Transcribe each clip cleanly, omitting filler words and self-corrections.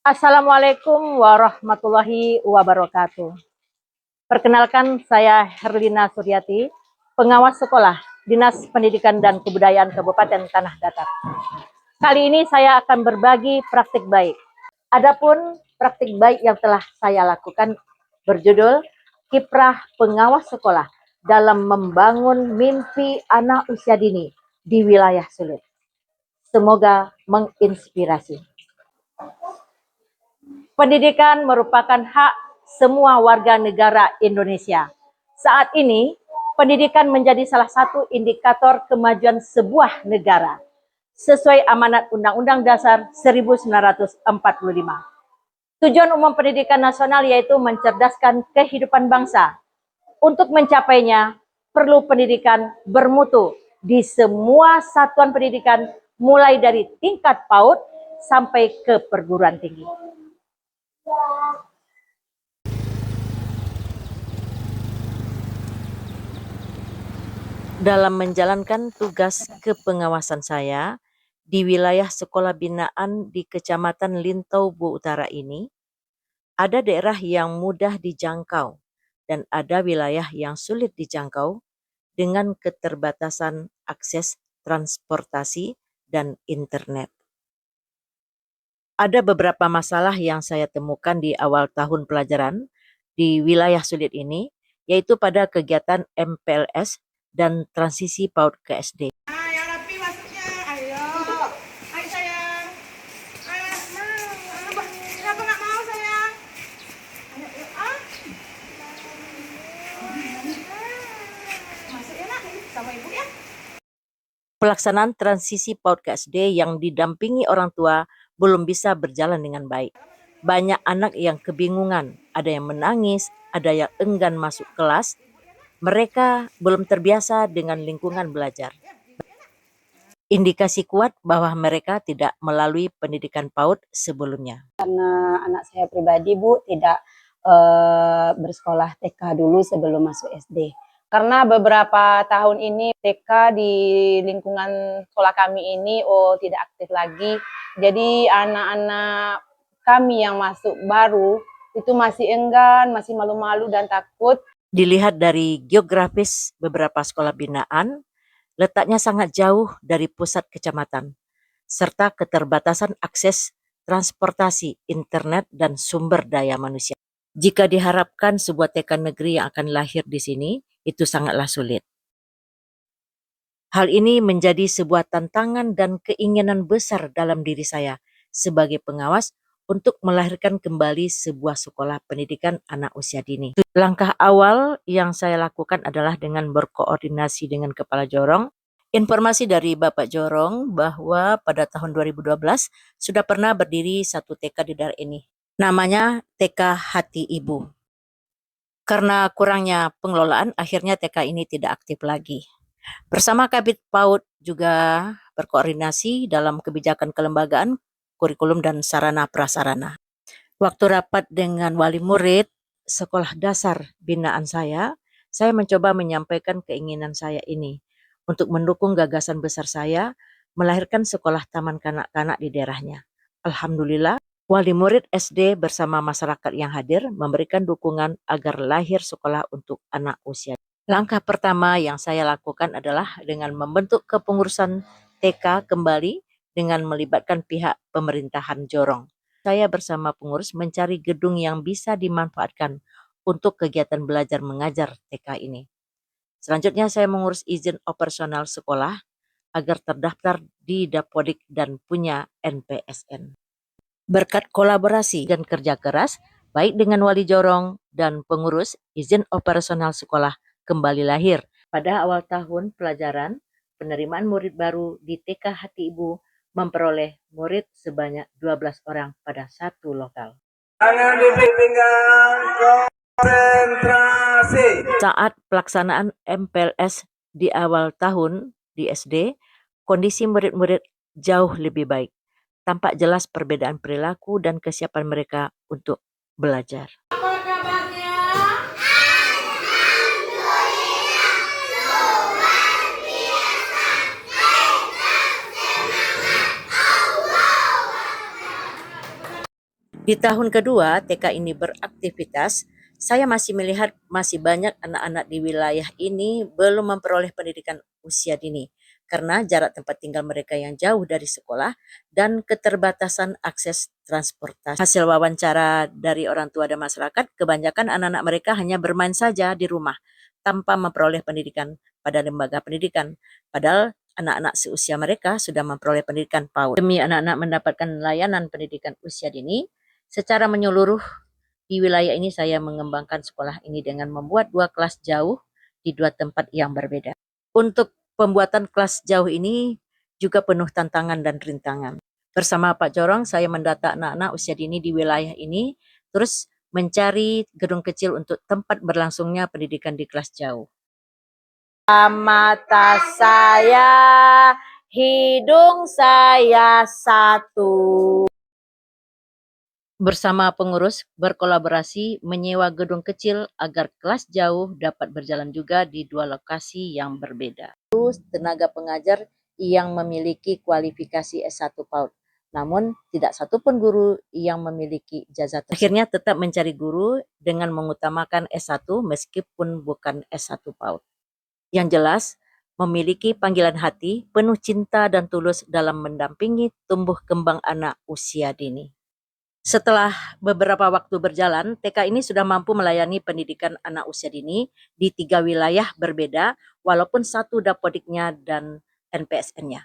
Assalamualaikum warahmatullahi wabarakatuh. Perkenalkan, saya Herlina Suryati, pengawas sekolah Dinas Pendidikan dan Kebudayaan Kabupaten Tanah Datar. Kali ini saya akan berbagi praktik baik. Adapun praktik baik yang telah saya lakukan berjudul Kiprah Pengawas Sekolah dalam Membangun Mimpi Anak Usia Dini di Wilayah Sulit. Semoga menginspirasi. Pendidikan merupakan hak semua warga negara Indonesia. Saat ini, pendidikan menjadi salah satu indikator kemajuan sebuah negara, sesuai amanat Undang-Undang Dasar 1945. Tujuan umum pendidikan nasional yaitu mencerdaskan kehidupan bangsa. Untuk mencapainya, perlu pendidikan bermutu di semua satuan pendidikan, mulai dari tingkat PAUD sampai ke perguruan tinggi. Dalam menjalankan tugas kepengawasan saya di wilayah sekolah binaan di Kecamatan Lintou Utara ini, ada daerah yang mudah dijangkau dan ada wilayah yang sulit dijangkau dengan keterbatasan akses transportasi dan internet. Ada beberapa masalah yang saya temukan di awal tahun pelajaran di wilayah sulit ini, yaitu pada kegiatan MPLS dan transisi PAUD ke SD. Yang rapi masuknya, ayo sayang, mau, kenapa nggak mau sayang? Ayo, masuk ya nak, sama ibu ya. Pelaksanaan transisi PAUD ke SD yang didampingi orang tua belum bisa berjalan dengan baik. Banyak anak yang kebingungan, ada yang menangis, ada yang enggan masuk kelas. Mereka belum terbiasa dengan lingkungan belajar. Indikasi kuat bahwa mereka tidak melalui pendidikan PAUD sebelumnya. Karena anak saya pribadi, Bu, tidak bersekolah TK dulu sebelum masuk SD. Karena beberapa tahun ini TK di lingkungan sekolah kami ini tidak aktif lagi. Jadi anak-anak kami yang masuk baru itu masih enggan, masih malu-malu dan takut. Dilihat dari geografis beberapa sekolah binaan, letaknya sangat jauh dari pusat kecamatan, serta keterbatasan akses transportasi, internet, dan sumber daya manusia. Jika diharapkan sebuah TK negeri yang akan lahir di sini, itu sangatlah sulit. Hal ini menjadi sebuah tantangan dan keinginan besar dalam diri saya sebagai pengawas untuk melahirkan kembali sebuah sekolah pendidikan anak usia dini. Langkah awal yang saya lakukan adalah dengan berkoordinasi dengan Kepala Jorong. Informasi dari Bapak Jorong bahwa pada tahun 2012 sudah pernah berdiri satu TK di daerah ini. Namanya TK Hati Ibu. Karena kurangnya pengelolaan, akhirnya TK ini tidak aktif lagi. Bersama Kabid PAUD juga berkoordinasi dalam kebijakan kelembagaan, kurikulum, dan sarana prasarana. Waktu rapat dengan wali murid sekolah dasar binaan saya mencoba menyampaikan keinginan saya ini untuk mendukung gagasan besar saya melahirkan sekolah taman kanak-kanak di daerahnya. Alhamdulillah, wali murid SD bersama masyarakat yang hadir memberikan dukungan agar lahir sekolah untuk anak usia. Langkah pertama yang saya lakukan adalah dengan membentuk kepengurusan TK kembali dengan melibatkan pihak pemerintahan Jorong. Saya bersama pengurus mencari gedung yang bisa dimanfaatkan untuk kegiatan belajar mengajar TK ini. Selanjutnya saya mengurus izin operasional sekolah agar terdaftar di Dapodik dan punya NPSN. Berkat kolaborasi dan kerja keras, baik dengan wali Jorong dan pengurus, izin operasional sekolah kembali lahir. Pada awal tahun pelajaran, penerimaan murid baru di TK Hati Ibu memperoleh murid sebanyak 12 orang pada satu lokal. Tangan di pinggang, konsentrasi. Saat pelaksanaan MPLS di awal tahun di SD, kondisi murid-murid jauh lebih baik. Tampak jelas perbedaan perilaku dan kesiapan mereka untuk belajar. Apa kabarnya? Di tahun kedua TK ini beraktivitas, saya masih melihat masih banyak anak-anak di wilayah ini belum memperoleh pendidikan usia dini karena jarak tempat tinggal mereka yang jauh dari sekolah dan keterbatasan akses transportasi. Hasil wawancara dari orang tua dan masyarakat, kebanyakan anak-anak mereka hanya bermain saja di rumah tanpa memperoleh pendidikan pada lembaga pendidikan. Padahal anak-anak seusia mereka sudah memperoleh pendidikan PAUD. Demi anak-anak mendapatkan layanan pendidikan usia dini, secara menyeluruh di wilayah ini saya mengembangkan sekolah ini dengan membuat 2 kelas jauh di 2 tempat yang berbeda. Untuk pembuatan kelas jauh ini juga penuh tantangan dan rintangan. Bersama Pak Jorong, saya mendata anak-anak usia dini di wilayah ini, terus mencari gedung kecil untuk tempat berlangsungnya pendidikan di kelas jauh. Mata saya, hidung saya satu. Bersama pengurus berkolaborasi menyewa gedung kecil agar kelas jauh dapat berjalan juga di 2 lokasi yang berbeda. Tenaga pengajar yang memiliki kualifikasi S1 PAUD, namun tidak satupun guru yang memiliki ijazah. Akhirnya tetap mencari guru dengan mengutamakan S1 meskipun bukan S1 PAUD. Yang jelas, memiliki panggilan hati, penuh cinta dan tulus dalam mendampingi tumbuh kembang anak usia dini. Setelah beberapa waktu berjalan, TK ini sudah mampu melayani pendidikan anak usia dini di 3 wilayah berbeda, walaupun 1 Dapodiknya dan NPSN-nya.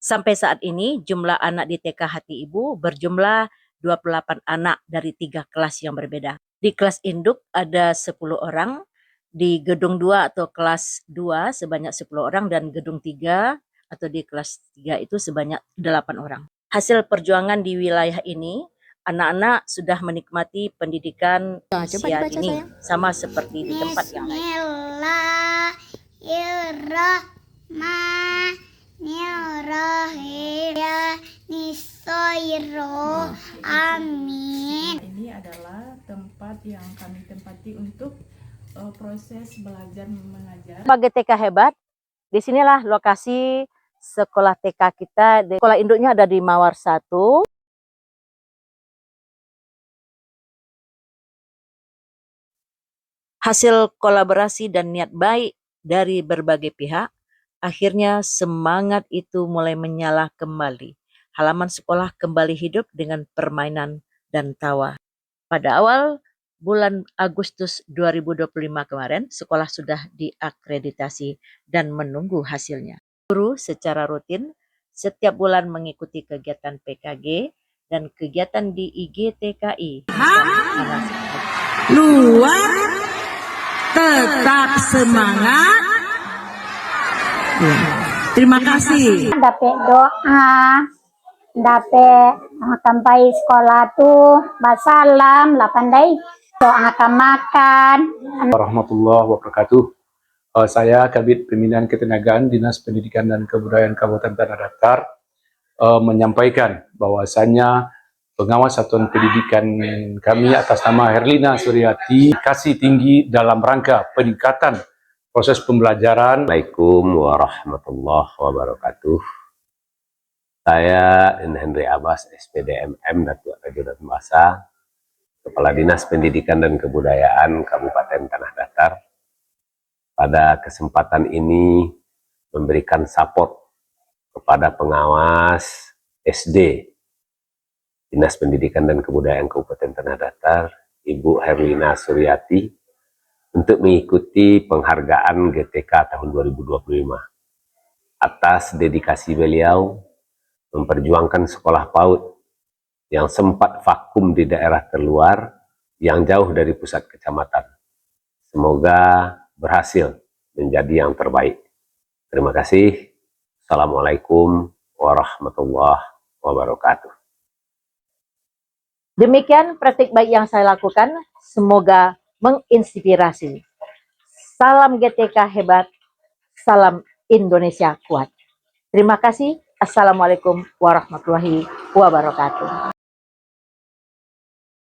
Sampai saat ini, jumlah anak di TK Hati Ibu berjumlah 28 anak dari 3 kelas yang berbeda. Di kelas induk ada 10 orang, di gedung 2 atau kelas 2 sebanyak 10 orang, dan gedung 3 atau di kelas 3 itu sebanyak 8 orang. Hasil perjuangan di wilayah ini, anak-anak sudah menikmati pendidikan usia dini, sama seperti di tempat yang lain. Amin. Ini adalah tempat yang kami tempati untuk proses belajar mengajar. Sebagai TK hebat, disinilah lokasi sekolah TK kita. Sekolah induknya ada di Mawar 1. Hasil kolaborasi dan niat baik dari berbagai pihak, akhirnya semangat itu mulai menyala kembali. Halaman sekolah kembali hidup dengan permainan dan tawa. Pada awal bulan Agustus 2025 kemarin, sekolah sudah diakreditasi dan menunggu hasilnya. Guru secara rutin setiap bulan mengikuti kegiatan PKG dan kegiatan di IGTKI. Luar, tetap semangat. Ya. Terima kasih. Dapat doa, dapat sampai sekolah tuh basalam, lapandai doa makan. Warahmatullahi wabarakatuh. Saya Kabid Pembinaan Ketenagaan Dinas Pendidikan dan Kebudayaan Kabupaten Tanah Datar menyampaikan bahwasannya pengawas satuan pendidikan kami atas nama Herlina Suryati kasih tinggi dalam rangka peningkatan proses pembelajaran. Assalamualaikum warahmatullahi wabarakatuh. Saya Henry Abbas, SPDMM Datuk Radio dan Bahasa, Kepala Dinas Pendidikan dan Kebudayaan Kabupaten Tanah Datar. Pada kesempatan ini memberikan support kepada pengawas SD Dinas Pendidikan dan Kebudayaan Kabupaten Tanah Datar, Ibu Herlina Suryati, untuk mengikuti penghargaan GTK tahun 2025 atas dedikasi beliau memperjuangkan sekolah PAUD yang sempat vakum di daerah terluar yang jauh dari pusat kecamatan. Semoga berhasil menjadi yang terbaik. Terima kasih. Assalamualaikum warahmatullahi wabarakatuh. Demikian praktik baik yang saya lakukan, semoga menginspirasi. Salam GTK hebat, salam Indonesia kuat. Terima kasih. Assalamualaikum warahmatullahi wabarakatuh.